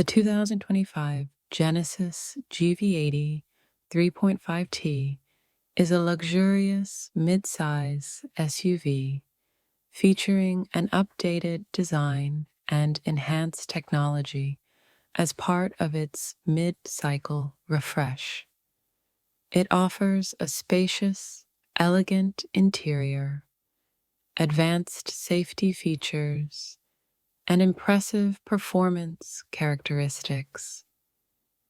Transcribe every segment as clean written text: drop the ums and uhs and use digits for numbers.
The 2025 Genesis GV80 3.5T is a luxurious mid-size SUV featuring an updated design and enhanced technology as part of its mid-cycle refresh. It offers a spacious, elegant interior, advanced safety features, and impressive performance characteristics.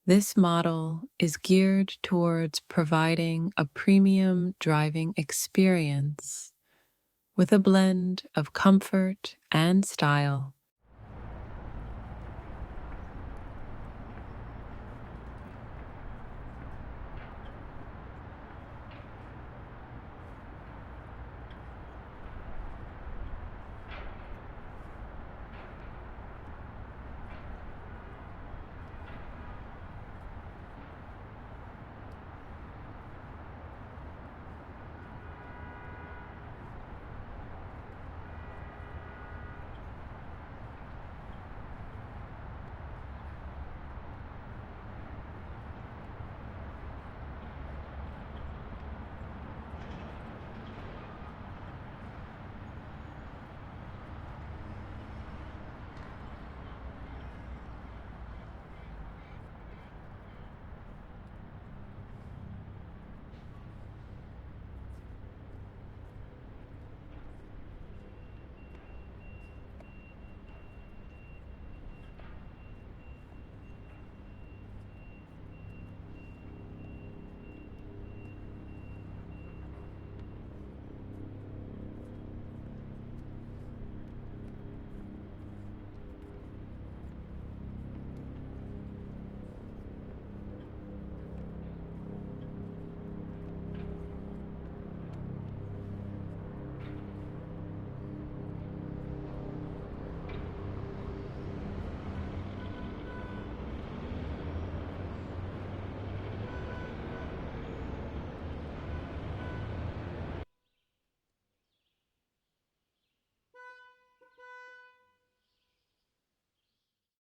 This model is geared towards providing a premium driving experience with a blend of comfort and style